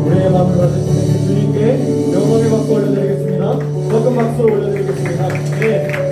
우리의 마음을 받으시는 그 주님께 영광의 박수 올려드리겠습니다. 적은 박수 올려드리겠습니다. 네.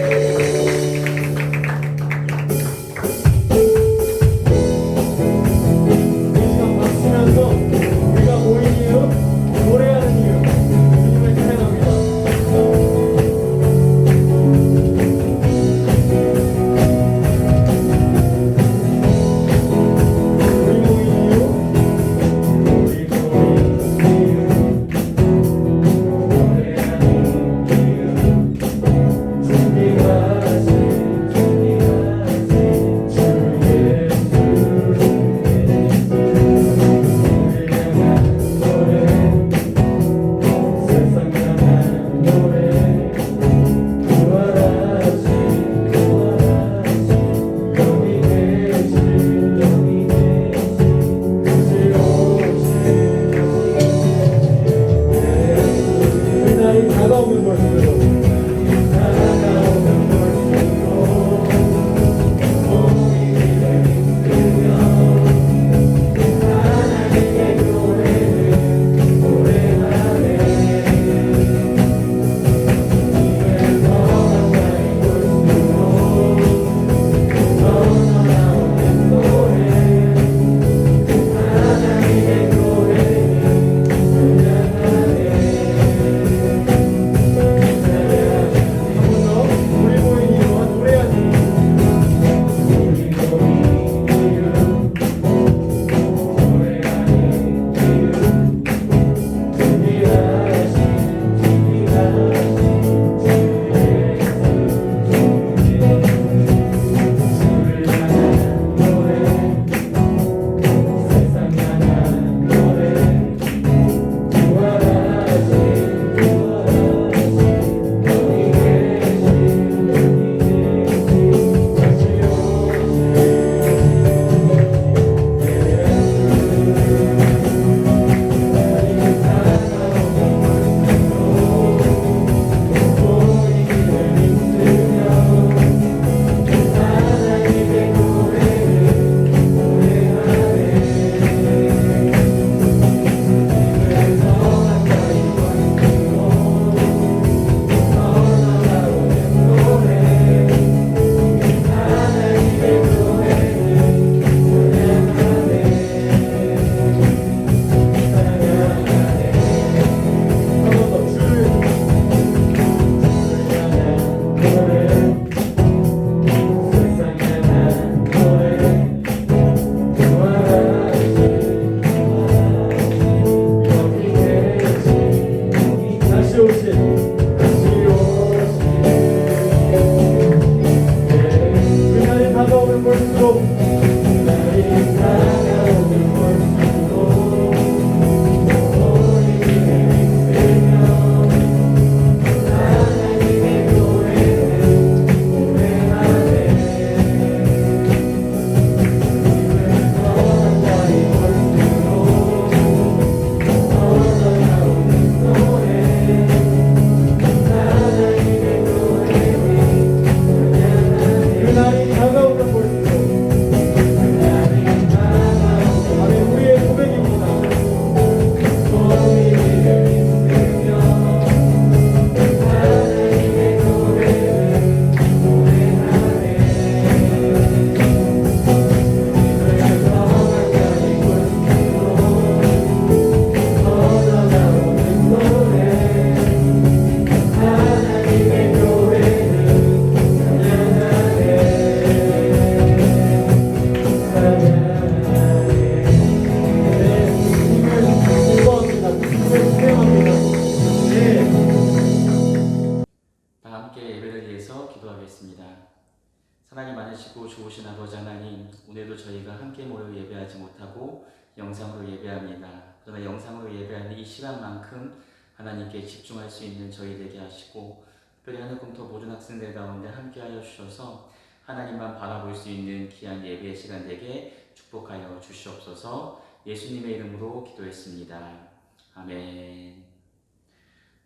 사랑이 많으시고 좋으신 아버지 하나님, 오늘도 저희가 함께 모여 예배하지 못하고 영상으로 예배합니다. 그러나 영상으로 예배하는 이 시간만큼 하나님께 집중할 수 있는 저희 되게 하시고, 특별히 하늘공터 모든 학생들 가운데 함께하여 주셔서 하나님만 바라볼 수 있는 귀한 예배의 시간 되게 축복하여 주시옵소서. 예수님의 이름으로 기도했습니다. 아멘.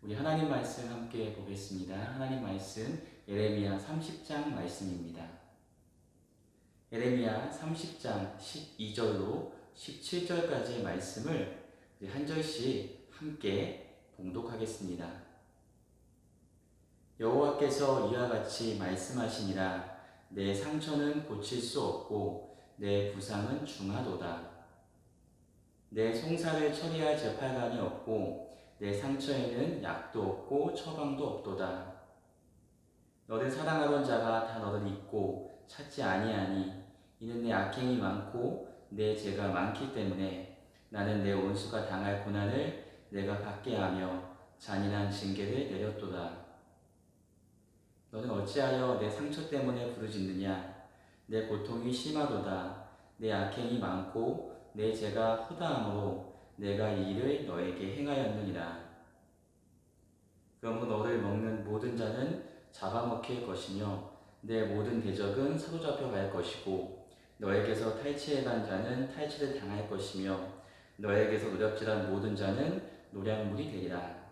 우리 하나님 말씀 함께 보겠습니다. 하나님 말씀 예레미야 30장 말씀입니다. 예레미야 30장 12절로 17절까지의 말씀을 한 절씩 함께 봉독하겠습니다. 여호와께서 이와 같이 말씀하시니라. 내 상처는 고칠 수 없고 내 부상은 중하도다. 내 송사를 처리할 재팔관이 없고 내 상처에는 약도 없고 처방도 없도다. 너를 사랑하던 자가 다 너를 잊고 찾지 아니하니 이는 내 악행이 많고 내 죄가 많기 때문에 나는 내 원수가 당할 고난을 내가 받게 하며 잔인한 징계를 내렸도다. 너는 어찌하여 내 상처 때문에 부르짖느냐? 내 고통이 심하도다. 내 악행이 많고 내 죄가 허다함으로 내가 이 일을 너에게 행하였느니라. 그러므로 너를 먹는 모든 자는 잡아먹힐 것이며 내 모든 대적은 사로잡혀 갈 것이고 너에게서 탈취해간 자는 탈취를 당할 것이며 너에게서 노략질한 모든 자는 노략물이 되리라.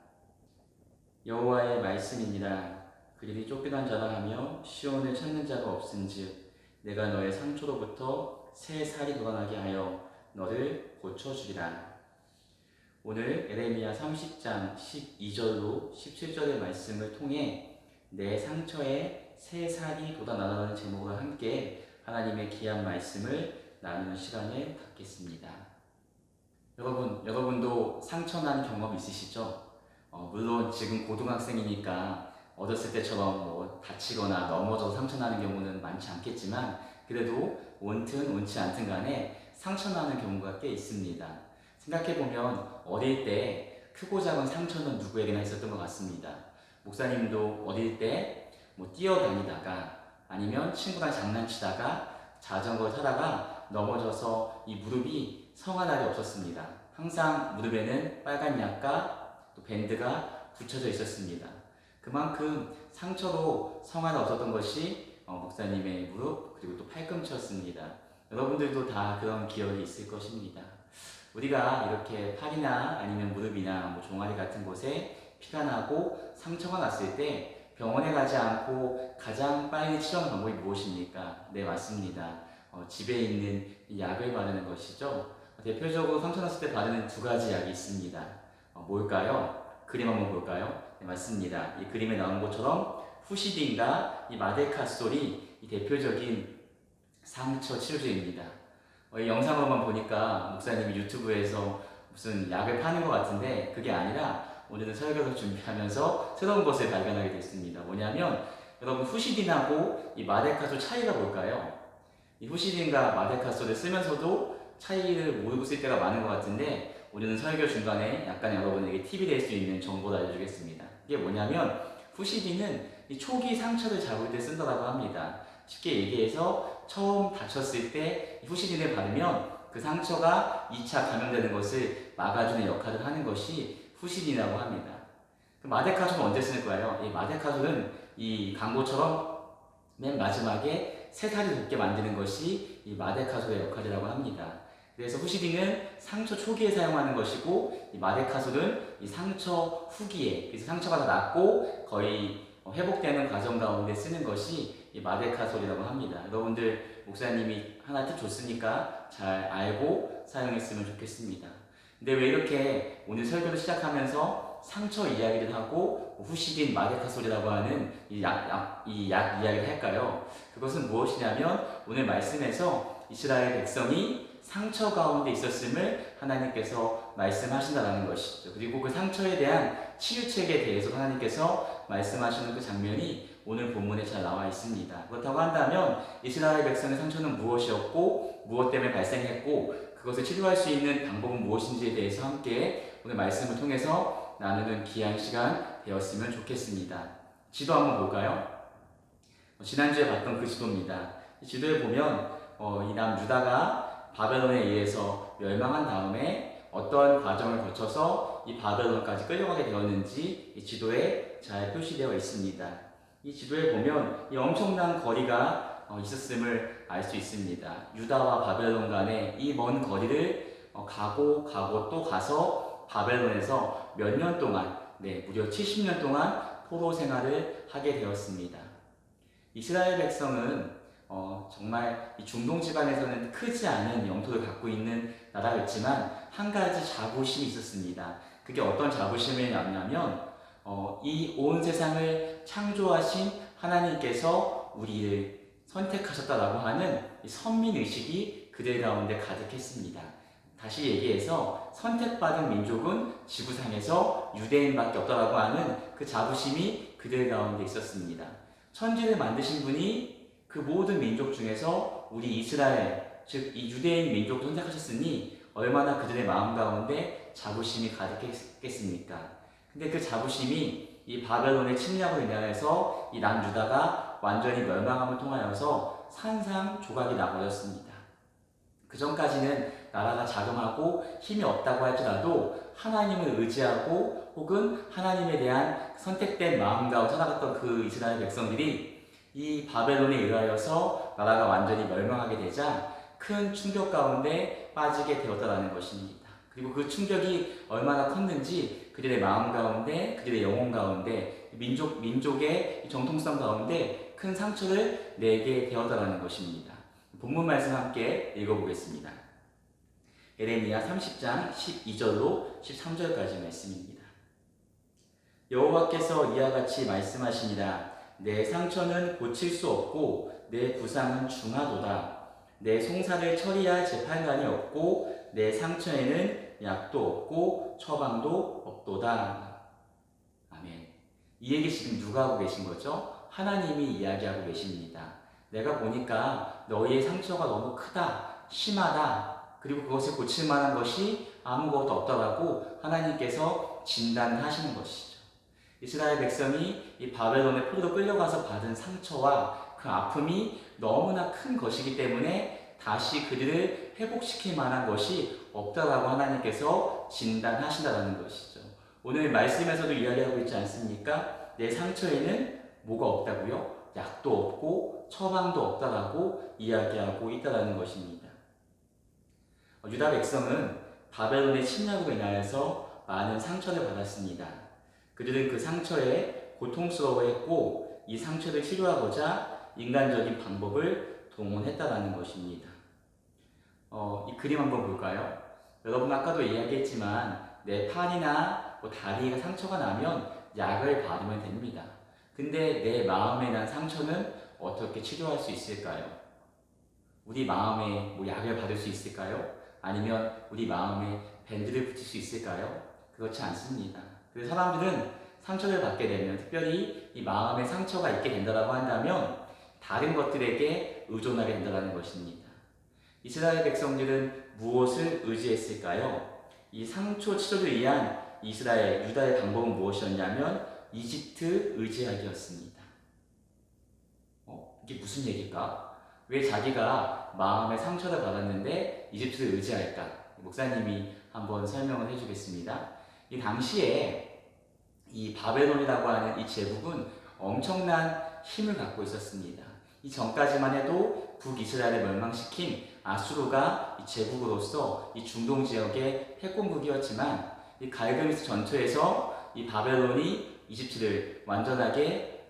여호와의 말씀이니라. 그들이 쫓겨난 자라 하며 시온을 찾는 자가 없은즉 내가 너의 상처로부터 새 살이 돋아나게 하여 너를 고쳐주리라. 오늘 에레미야 30장 12절로 17절의 말씀을 통해 내 상처에 새 살이 돋아나라는 제목으로 함께 하나님의 귀한 말씀을 나누는 시간을 갖겠습니다. 여러분도 상처난 경험 있으시죠? 물론 지금 고등학생이니까 어렸을 때처럼 뭐 다치거나 넘어져서 상처나는 경우는 많지 않겠지만 그래도 원튼 원치 않든 간에 상처나는 경우가 꽤 있습니다. 생각해보면 어릴 때 크고 작은 상처는 누구에게나 있었던 것 같습니다. 목사님도 어릴 때 뭐 뛰어다니다가 아니면 친구랑 장난치다가 자전거 타다가 넘어져서 이 무릎이 성한 날이 없었습니다. 항상 무릎에는 빨간 약과 또 밴드가 붙여져 있었습니다. 그만큼 상처로 성하나 없었던 것이 목사님의 무릎 그리고 또 팔꿈치였습니다. 여러분들도 다 그런 기억이 있을 것입니다. 우리가 이렇게 팔이나 아니면 무릎이나 뭐 종아리 같은 곳에 피가 나고 상처가 났을 때 병원에 가지 않고 가장 빨리 치료하는 방법이 무엇입니까? 네, 맞습니다. 집에 있는 약을 바르는 것이죠. 대표적으로 상처 났을 때 바르는 두 가지 약이 있습니다. 뭘까요? 그림 한번 볼까요? 네, 맞습니다. 이 그림에 나온 것처럼 후시딘과 이 마데카솔이 이 대표적인 상처 치료제입니다. 이 영상으로만 보니까 목사님이 유튜브에서 무슨 약을 파는 것 같은데 그게 아니라 오늘은 설교를 준비하면서 새로운 것을 발견하게 됐습니다. 뭐냐면 여러분 후시딘하고 이 마데카솔 차이가 뭘까요? 이 후시딘과 마데카솔을 쓰면서도 차이를 모르고 쓸 때가 많은 것 같은데 오늘은 설교 중간에 약간 여러분에게 팁이 될 수 있는 정보를 알려주겠습니다. 이게 뭐냐면 후시딘은 이 초기 상처를 잡을 때 쓴다고 합니다. 쉽게 얘기해서 처음 다쳤을 때 후시딘을 바르면 그 상처가 2차 감염되는 것을 막아주는 역할을 하는 것이 후시딘이라고 합니다. 마데카솔은 언제 쓰는 거예요? 이 마데카솔은 이 광고처럼 맨 마지막에 새살이 돋게 만드는 것이 이 마데카솔의 역할이라고 합니다. 그래서 후시딘은 상처 초기에 사용하는 것이고 이 마데카솔은 이 상처 후기에, 그래서 상처가 다 낫고 거의 회복되는 과정 가운데 쓰는 것이 이 마데카솔이라고 합니다. 여러분들 목사님이 하나 팁 줬으니까 잘 알고 사용했으면 좋겠습니다. 근데 왜 이렇게 오늘 설교를 시작하면서 상처 이야기를 하고 후시딘 마데카솔이라고 하는 이 약 이야기를 할까요? 그것은 무엇이냐면 오늘 말씀에서 이스라엘 백성이 상처 가운데 있었음을 하나님께서 말씀하신다는 것이죠. 그리고 그 상처에 대한 치유책에 대해서 하나님께서 말씀하시는 그 장면이 오늘 본문에 잘 나와 있습니다. 그렇다고 한다면 이스라엘 백성의 상처는 무엇이었고 무엇 때문에 발생했고 그것을 치료할 수 있는 방법은 무엇인지에 대해서 함께 오늘 말씀을 통해서 나누는 귀한 시간 되었으면 좋겠습니다. 지도 한번 볼까요? 지난주에 봤던 그 지도입니다. 이 지도에 보면 이 남유다가 바벨론에 의해서 멸망한 다음에 어떤 과정을 거쳐서 이 바벨론까지 끌려가게 되었는지 이 지도에 잘 표시되어 있습니다. 이 지도에 보면 이 엄청난 거리가 있었음을 알 수 있습니다. 유다와 바벨론 간의 이 먼 거리를 가고 또 가서 바벨론에서 몇 년 동안, 무려 70년 동안 포로 생활을 하게 되었습니다. 이스라엘 백성은 정말 이 중동 지방에서는 크지 않은 영토를 갖고 있는 나라였지만 한 가지 자부심이 있었습니다. 그게 어떤 자부심이었냐면 이 온 세상을 창조하신 하나님께서 우리를 선택하셨다라고 하는 이 선민의식이 그들 가운데 가득했습니다. 다시 얘기해서 선택받은 민족은 지구상에서 유대인밖에 없다라고 하는 그 자부심이 그들 가운데 있었습니다. 천지를 만드신 분이 그 모든 민족 중에서 우리 이스라엘, 즉 이 유대인 민족을 선택하셨으니 얼마나 그들의 마음 가운데 자부심이 가득했겠습니까? 근데 그 자부심이 이 바벨론의 침략으로 인하여서 이 남유다가 완전히 멸망함을 통하여서 산산조각이 나버렸습니다. 그 전까지는 나라가 자금하고 힘이 없다고 할지라도 하나님을 의지하고 혹은 하나님에 대한 선택된 마음 가운데 살아갔던 그 이스라엘 백성들이 이 바벨론에 의하여서 나라가 완전히 멸망하게 되자 큰 충격 가운데 빠지게 되었다는 것입니다. 그리고 그 충격이 얼마나 컸는지 그들의 마음 가운데, 그들의 영혼 가운데, 민족의 정통성 가운데 큰 상처를 내게 되었다는 것입니다. 본문 말씀 함께 읽어보겠습니다. 에레미야 30장 12절로 13절까지 말씀입니다. 여호와께서 이와 같이 말씀하시니라. 내 상처는 고칠 수 없고 내 부상은 중하도다. 내 송사를 처리할 재판관이 없고 내 상처에는 약도 없고 처방도 없도다. 아멘. 이 얘기 지금 누가 하고 계신 거죠? 하나님이 이야기하고 계십니다. 내가 보니까 너희의 상처가 너무 크다, 심하다, 그리고 그것을 고칠 만한 것이 아무것도 없다라고 하나님께서 진단하시는 것이죠. 이스라엘 백성이 이 바벨론의 포로로 끌려가서 받은 상처와 그 아픔이 너무나 큰 것이기 때문에 다시 그들을 회복시킬 만한 것이 없다라고 하나님께서 진단하신다는 것이죠. 오늘 말씀에서도 이야기하고 있지 않습니까? 내 상처에는 뭐가 없다고요? 약도 없고 처방도 없다라고 이야기하고 있다는 것입니다. 유다 백성은 바벨론의 침략으로 인하여서 많은 상처를 받았습니다. 그들은 그 상처에 고통스러워했고 이 상처를 치료하고자 인간적인 방법을 동원했다는 것입니다. 이 그림 한번 볼까요? 여러분 아까도 이야기했지만 내 팔이나 다리가 상처가 나면 약을 바르면 됩니다. 근데 내 마음에 난 상처는 어떻게 치료할 수 있을까요? 우리 마음에 약을 받을 수 있을까요? 아니면 우리 마음에 밴드를 붙일 수 있을까요? 그렇지 않습니다. 그래서 사람들은 상처를 받게 되면, 특별히 이 마음에 상처가 있게 된다고 한다면 다른 것들에게 의존하게 된다는 것입니다. 이스라엘 백성들은 무엇을 의지했을까요? 이 상처 치료를 위한 유다의 방법은 무엇이었냐면 이집트 의지하기였습니다. 이게 무슨 얘기일까? 왜 자기가 마음의 상처를 받았는데 이집트를 의지할까? 목사님이 한번 설명을 해주겠습니다. 이 당시에 이 바벨론이라고 하는 이 제국은 엄청난 힘을 갖고 있었습니다. 이 전까지만 해도 북이스라엘을 멸망시킨 아수르가 이 제국으로서 이 중동 지역의 패권국이었지만 이 갈그미스 전투에서 이 바벨론이 이집트를 완전하게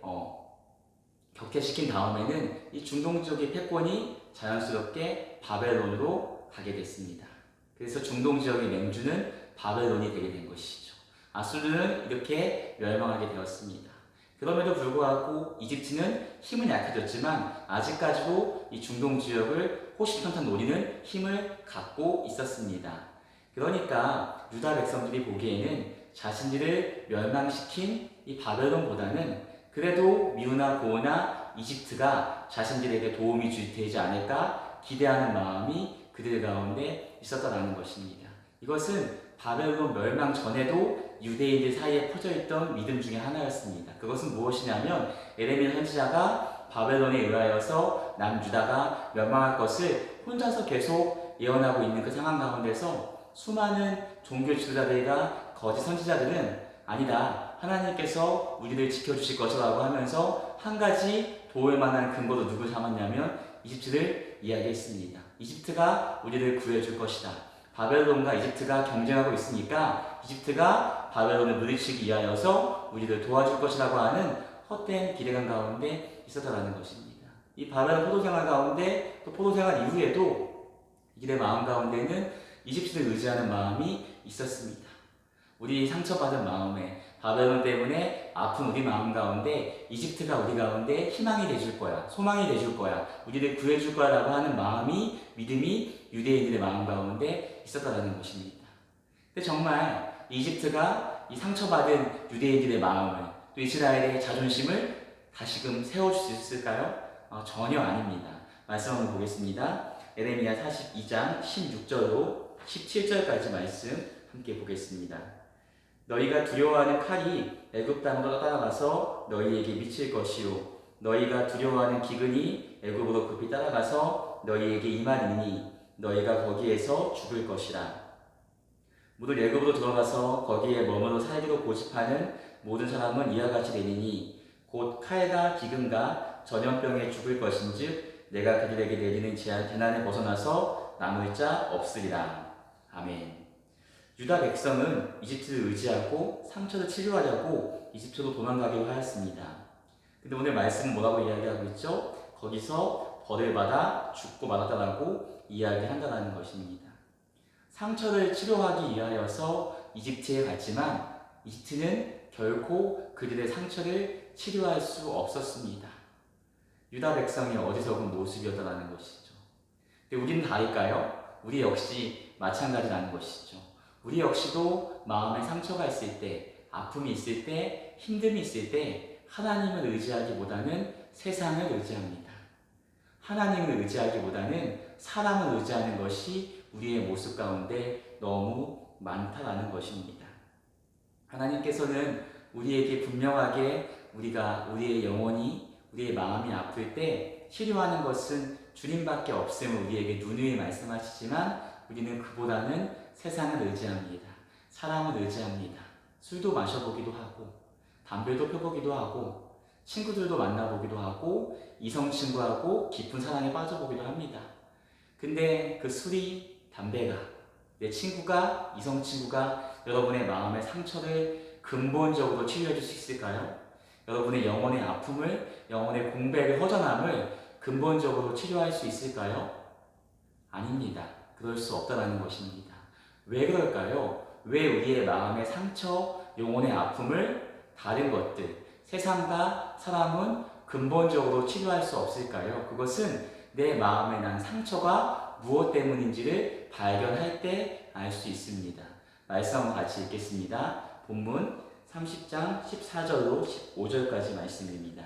격퇴시킨 다음에는 이 중동 지역의 패권이 자연스럽게 바벨론으로 가게 됐습니다. 그래서 중동 지역의 맹주는 바벨론이 되게 된 것이죠. 아수르는 이렇게 멸망하게 되었습니다. 그럼에도 불구하고 이집트는 힘은 약해졌지만 아직까지도 이 중동 지역을 호시탐탐 노리는 힘을 갖고 있었습니다. 그러니까 유다 백성들이 보기에는 자신들을 멸망시킨 이 바벨론보다는 그래도 미우나 고우나 이집트가 자신들에게 도움이 되지 않을까 기대하는 마음이 그들 가운데 있었다는 것입니다. 이것은 바벨론 멸망 전에도 유대인들 사이에 퍼져있던 믿음 중에 하나였습니다. 그것은 무엇이냐면 에레미야 선지자가 바벨론에 의하여서 남유다가 멸망할 것을 혼자서 계속 예언하고 있는 그 상황 가운데서 수많은 종교 지도자들과 거짓 선지자들은 아니다, 하나님께서 우리를 지켜주실 것이라고 하면서 한 가지 도울 만한 근거도 누굴 삼았냐면 이집트를 이야기했습니다. 이집트가 우리를 구해줄 것이다. 바벨론과 이집트가 경쟁하고 있으니까 이집트가 바벨론을 물리치기 위하여서 우리를 도와줄 것이라고 하는 헛된 기대감 가운데 있었다는 것입니다. 이 바벨론 포도 생활 가운데 또 포도 생활 이후에도 이들의 마음 가운데는 이집트를 의지하는 마음이 있었습니다. 우리 상처받은 마음에 바벨론 때문에 아픈 우리 마음 가운데 이집트가 우리 가운데 희망이 돼줄 거야, 소망이 돼줄 거야, 우리를 구해줄 거야 라고 하는 마음이, 믿음이 유대인들의 마음 가운데 있었다는 것입니다. 근데 정말 이집트가 이 상처받은 유대인들의 마음을, 또 이스라엘의 자존심을 다시금 세워줄 수 있을까요? 전혀 아닙니다. 말씀 한번 보겠습니다. 에레미야 42장 16절로 17절까지 말씀 함께 보겠습니다. 너희가 두려워하는 칼이 애굽 땅으로 따라가서 너희에게 미칠 것이요 너희가 두려워하는 기근이 애굽으로 급히 따라가서 너희에게 임하리니 너희가 거기에서 죽을 것이라. 모두 애굽으로 들어가서 거기에 머무르 살기로 고집하는 모든 사람은 이와 같이 되리니 곧 칼과 기근과 전염병에 죽을 것인즉 내가 그들에게 내리는 재난에 벗어나서 남을 자 없으리라. 아멘. 유다 백성은 이집트를 의지하고 상처를 치료하려고 이집트로 도망가기로 하였습니다. 근데 오늘 말씀은 뭐라고 이야기하고 있죠? 거기서 벌을 받아 죽고 말았다라고 이야기한다는 것입니다. 상처를 치료하기 위하여서 이집트에 갔지만 이집트는 결코 그들의 상처를 치료할 수 없었습니다. 유다 백성의 어리석은 모습이었다는 것이죠. 근데 우리는 다를까요? 우리 역시 마찬가지라는 것이죠. 우리 역시도 마음에 상처가 있을 때, 아픔이 있을 때, 힘듦이 있을 때 하나님을 의지하기보다는 세상을 의지합니다. 하나님을 의지하기보다는 사람을 의지하는 것이 우리의 모습 가운데 너무 많다라는 것입니다. 하나님께서는 우리에게 분명하게 우리의 영혼이, 우리의 마음이 아플 때 치료하는 것은 주님밖에 없음을 우리에게 누누이 말씀하시지만 우리는 그보다는 세상을 의지합니다. 사람을 의지합니다. 술도 마셔보기도 하고 담배도 펴보기도 하고 친구들도 만나보기도 하고 이성 친구하고 깊은 사랑에 빠져보기도 합니다. 근데 그 술이, 담배가, 내 친구가, 이성 친구가 여러분의 마음의 상처를 근본적으로 치료해 줄 수 있을까요? 여러분의 영혼의 아픔을, 영혼의 공백을, 허전함을 근본적으로 치료할 수 있을까요? 아닙니다. 그럴 수 없다는 것입니다. 왜 그럴까요? 왜 우리의 마음의 상처, 영혼의 아픔을 다른 것들, 세상과 사람은 근본적으로 치료할 수 없을까요? 그것은 내 마음에 난 상처가 무엇 때문인지를 발견할 때 알 수 있습니다. 말씀 같이 읽겠습니다. 본문 30장 14절로 15절까지 말씀입니다.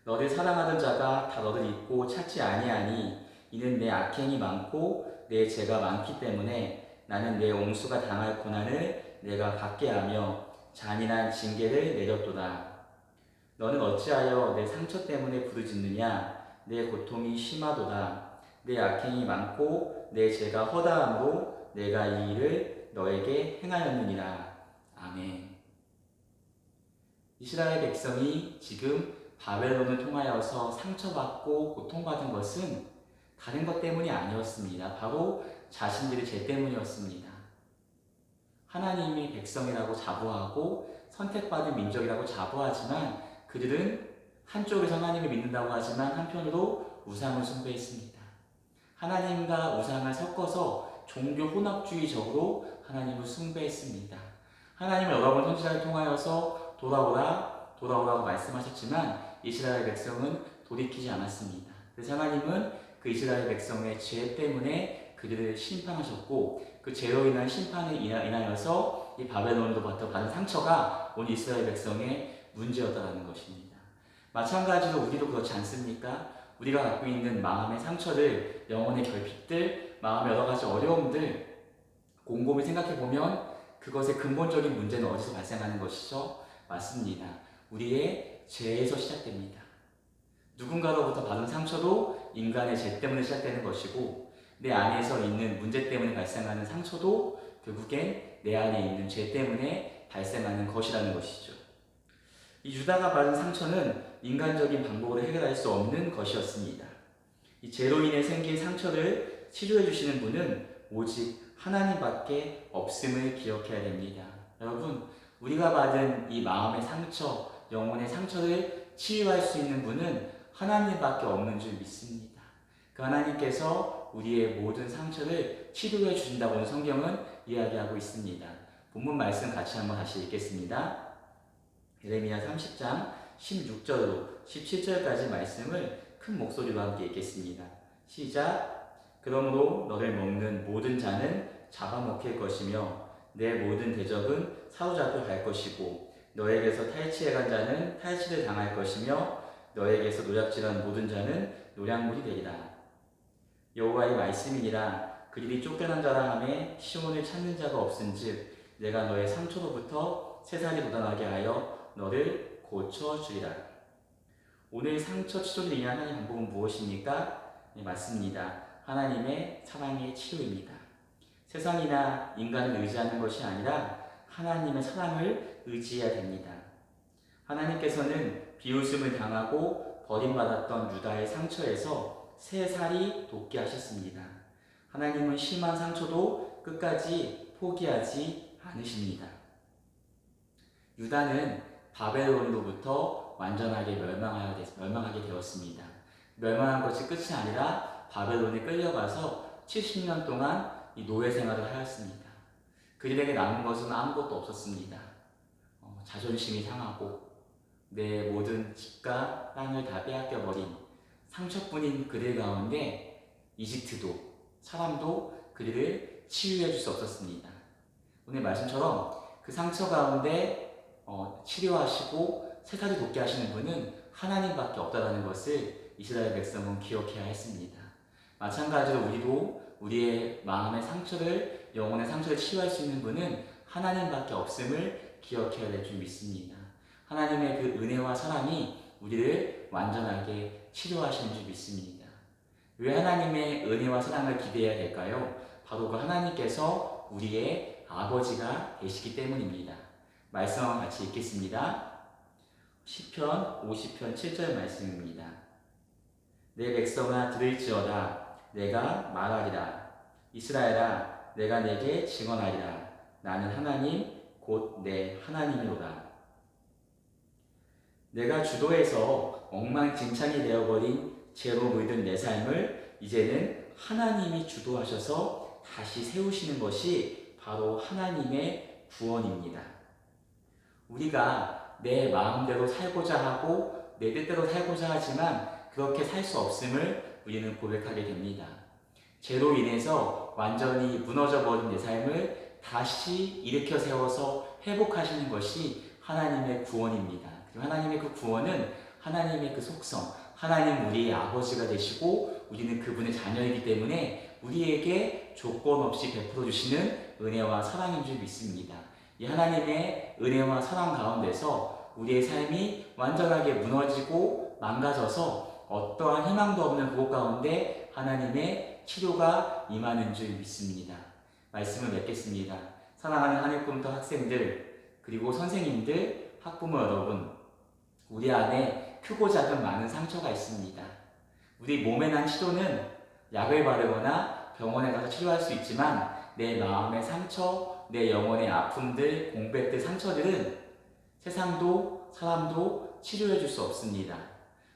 너를 사랑하던 자가 다 너를 잊고 찾지 아니하니 이는 내 악행이 많고 내 죄가 많기 때문에 나는 내 옹수가 당할 고난을 내가 받게 하며 잔인한 징계를 내렸도다. 너는 어찌하여 내 상처 때문에 부르짖느냐? 내 고통이 심하도다. 내 악행이 많고 내 죄가 허다함으로 내가 이 일을 너에게 행하였느니라. 아멘. 이스라엘 백성이 지금 바벨론을 통하여서 상처받고 고통받은 것은 다른 것 때문이 아니었습니다. 바로 자신들의 죄 때문이었습니다. 하나님이 백성이라고 자부하고 선택받은 민족이라고 자부하지만 그들은 한쪽에서 하나님을 믿는다고 하지만 한편으로 우상을 숭배했습니다. 하나님과 우상을 섞어서 종교 혼합주의적으로 하나님을 숭배했습니다. 하나님은 여러 번 선지자를 통하여서 돌아오라고 말씀하셨지만 이스라엘 백성은 돌이키지 않았습니다. 그래서 하나님은 그 이스라엘 백성의 죄 때문에 그들을 심판하셨고 그 죄로 인한 심판에 인하여서 이 바벨론으로부터 받은 상처가 온 이스라엘 백성의 문제였다는 것입니다. 마찬가지로 우리도 그렇지 않습니까? 우리가 갖고 있는 마음의 상처를, 영혼의 결핍들, 마음의 여러 가지 어려움들 곰곰이 생각해보면 그것의 근본적인 문제는 어디서 발생하는 것이죠? 맞습니다. 우리의 죄에서 시작됩니다. 누군가로부터 받은 상처도 인간의 죄 때문에 시작되는 것이고 내 안에서 있는 문제 때문에 발생하는 상처도 결국엔 내 안에 있는 죄 때문에 발생하는 것이라는 것이죠. 이 유다가 받은 상처는 인간적인 방법으로 해결할 수 없는 것이었습니다. 이 죄로 인해 생긴 상처를 치료해 주시는 분은 오직 하나님밖에 없음을 기억해야 됩니다. 여러분, 우리가 받은 이 마음의 상처, 영혼의 상처를 치유할 수 있는 분은 하나님밖에 없는 줄 믿습니다. 그 하나님께서 우리의 모든 상처를 치료해 주신다고 성경은 이야기하고 있습니다. 본문 말씀 같이 한번 다시 읽겠습니다. 예레미야 30장 16절로 17절까지 말씀을 큰 목소리로 함께 읽겠습니다. 시작. 그러므로 너를 먹는 모든 자는 잡아먹힐 것이며 내 모든 대적은 사로잡혀 갈 것이고 너에게서 탈취해간 자는 탈취를 당할 것이며 너에게서 노략질한 모든 자는 노략물이 되리라. 여호와의 말씀이니라. 그들이 쫓겨난 자라 하매 시온을 찾는 자가 없은즉 내가 너의 상처로부터 새살이 돋아나게 하여 너를 고쳐주리라. 오늘 상처 치료를 위한 하나님의 방법은 무엇입니까? 네, 맞습니다. 하나님의 사랑의 치료입니다. 세상이나 인간을 의지하는 것이 아니라 하나님의 사랑을 의지해야 됩니다. 하나님께서는 비웃음을 당하고 버림받았던 유다의 상처에서 새 살이 돋게 하셨습니다. 하나님은 심한 상처도 끝까지 포기하지 않으십니다. 유다는 바벨론으로부터 완전하게 멸망하게 되었습니다. 멸망한 것이 끝이 아니라 바벨론에 끌려가서 70년 동안 이 노예 생활을 하였습니다. 그들에게 남은 것은 아무것도 없었습니다. 자존심이 상하고 내 모든 집과 땅을 다 빼앗겨버린 상처뿐인 그들 가운데 이집트도 사람도 그들을 치유해 줄 수 없었습니다. 오늘 말씀처럼 그 상처 가운데 치료하시고 새살이 돋게 하시는 분은 하나님밖에 없다는 것을 이스라엘 백성은 기억해야 했습니다. 마찬가지로 우리도 우리의 마음의 상처를, 영혼의 상처를 치유할 수 있는 분은 하나님밖에 없음을 기억해야 될 줄 믿습니다. 하나님의 그 은혜와 사랑이 우리를 완전하게 치료하시는 줄 믿습니다. 왜 하나님의 은혜와 사랑을 기대해야 될까요? 바로 그 하나님께서 우리의 아버지가 되시기 때문입니다. 말씀과 같이 읽겠습니다. 시편 50편 7절 말씀입니다. 내 백성아 들을지어다. 내가 말하리라. 이스라엘아 내가 내게 증언하리라. 나는 하나님 곧 내 하나님이로다. 내가 주도해서 엉망진창이 되어버린 죄로 물든 내 삶을 이제는 하나님이 주도하셔서 다시 세우시는 것이 바로 하나님의 구원입니다. 우리가 내 마음대로 살고자 하고 내 뜻대로 살고자 하지만 그렇게 살 수 없음을 우리는 고백하게 됩니다. 죄로 인해서 완전히 무너져버린 내 삶을 다시 일으켜 세워서 회복하시는 것이 하나님의 구원입니다. 그리고 하나님의 그 구원은 하나님의 그 속성, 하나님 우리의 아버지가 되시고 우리는 그분의 자녀이기 때문에 우리에게 조건 없이 베풀어 주시는 은혜와 사랑인 줄 믿습니다. 이 하나님의 은혜와 사랑 가운데서 우리의 삶이 완전하게 무너지고 망가져서 어떠한 희망도 없는 그곳 가운데 하나님의 치료가 임하는 줄 믿습니다. 말씀을 맺겠습니다. 사랑하는 한일꿈터 학생들, 그리고 선생님들, 학부모 여러분, 우리 안에 크고 작은 많은 상처가 있습니다. 우리 몸에 난 치료는 약을 바르거나 병원에 가서 치료할 수 있지만 내 마음의 상처, 내 영혼의 아픔들, 공백들, 상처들은 세상도 사람도 치료해 줄 수 없습니다.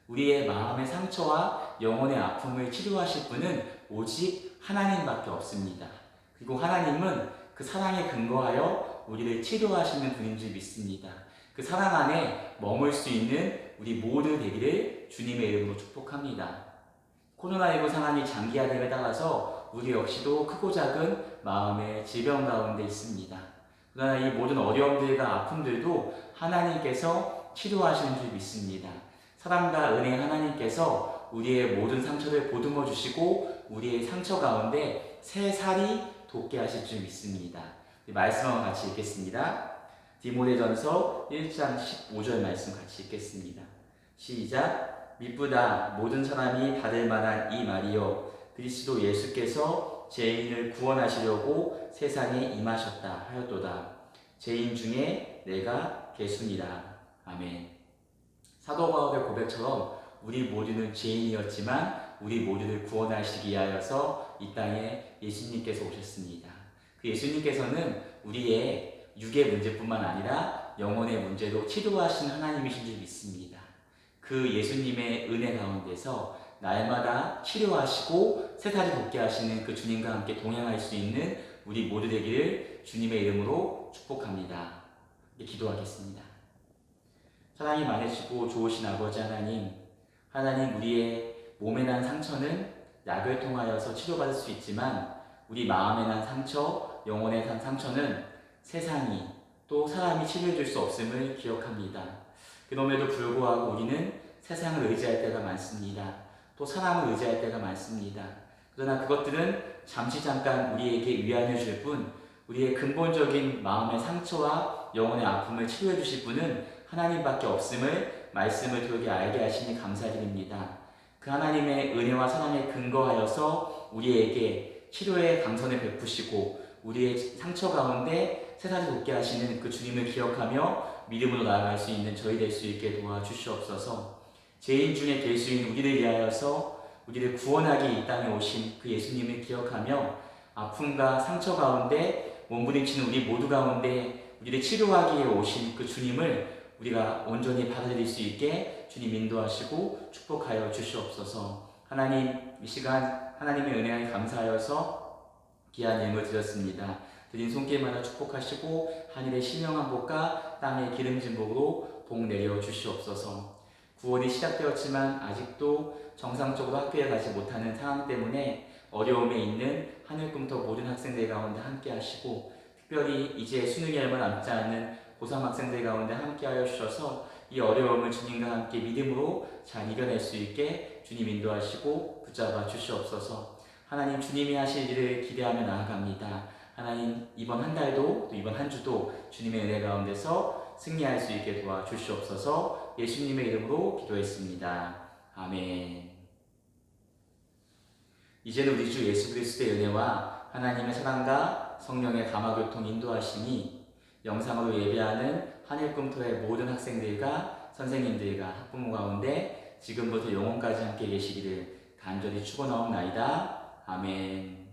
우리의 마음의 상처와 영혼의 아픔을 치료하실 분은 오직 하나님밖에 없습니다. 그리고 하나님은 그 사랑에 근거하여 우리를 치료하시는 분인 줄 믿습니다. 그 사랑 안에 머물 수 있는 우리 모두 되기를 주님의 이름으로 축복합니다. 코로나19 상황이 장기화됨에 따라서 우리 역시도 크고 작은 마음의 질병 가운데 있습니다. 그러나 이 모든 어려움들과 아픔들도 하나님께서 치료하시는 줄 믿습니다. 사랑과 은혜의 하나님께서 우리의 모든 상처를 보듬어 주시고 우리의 상처 가운데 새 살이 돋게 하실 줄 믿습니다. 말씀과 같이 읽겠습니다. 디모데전서 1장 15절 말씀 같이 읽겠습니다. 시작. 미쁘다 모든 사람이 받을 만한 이 말이요 그리스도 예수께서 죄인을 구원하시려고 세상에 임하셨다 하였도다. 죄인 중에 내가 개수니라. 아멘. 사도 바울의 고백처럼 우리 모두는 죄인이었지만 우리 모두를 구원하시기 위하여서 이 땅에 예수님께서 오셨습니다. 그 예수님께서는 우리의 육의 문제뿐만 아니라 영혼의 문제도 치료하시는 하나님이신 줄 믿습니다. 그 예수님의 은혜 가운데서 날마다 치료하시고 새살이 돋게 하시는 그 주님과 함께 동행할 수 있는 우리 모두 되기를 주님의 이름으로 축복합니다. 기도하겠습니다. 사랑이 많으시고 좋으신 아버지 하나님, 우리의 몸에 난 상처는 약을 통하여서 치료받을 수 있지만 우리 마음에 난 상처, 영혼에 난 상처는 세상이 또 사람이 치료해 줄 수 없음을 기억합니다. 그럼에도 불구하고 우리는 세상을 의지할 때가 많습니다. 또 사람을 의지할 때가 많습니다. 그러나 그것들은 잠깐 우리에게 위안을 줄 뿐, 우리의 근본적인 마음의 상처와 영혼의 아픔을 치료해 주실 분은 하나님밖에 없음을 말씀을 통해 알게 하시니 감사드립니다. 그 하나님의 은혜와 사랑에 근거하여서 우리에게 치료의 강선을 베푸시고 우리의 상처 가운데 새살이 돋게 하시는 그 주님을 기억하며 믿음으로 나아갈 수 있는 저희 될 수 있게 도와주시옵소서. 죄인 중에 될 수 있는 우리를 위하여서 우리를 구원하기 이 땅에 오신 그 예수님을 기억하며 아픔과 상처 가운데 몸부림치는 우리 모두 가운데 우리를 치료하기에 오신 그 주님을 우리가 온전히 받아들일 수 있게 주님 인도하시고 축복하여 주시옵소서. 하나님, 이 시간 하나님의 은혜에 감사하여서 귀한 예물 드렸습니다. 드린 손길마다 축복하시고 하늘의 신령한 복과 땅의 기름진 복으로 복 내려 주시옵소서. 9월이 시작되었지만 아직도 정상적으로 학교에 가지 못하는 상황 때문에 어려움에 있는 하늘꿈터 모든 학생들 가운데 함께 하시고 특별히 이제 수능이 얼마 남지 않은 고3 학생들 가운데 함께 하여 주셔서 이 어려움을 주님과 함께 믿음으로 잘 이겨낼 수 있게 주님 인도하시고 붙잡아 주시옵소서. 하나님, 주님이 하실 일을 기대하며 나아갑니다. 하나님, 이번 한 달도 또 이번 한 주도 주님의 은혜 가운데서 승리할 수 있게 도와주시옵소서. 예수님의 이름으로 기도했습니다. 아멘. 이제는 우리 주 예수 그리스도의 은혜와 하나님의 사랑과 성령의 감화교통 인도하심이 영상으로 예배하는 하늘꿈토의 모든 학생들과 선생님들과 학부모 가운데 지금부터 영원까지 함께 계시기를 간절히 축원하옵나이다. 아멘.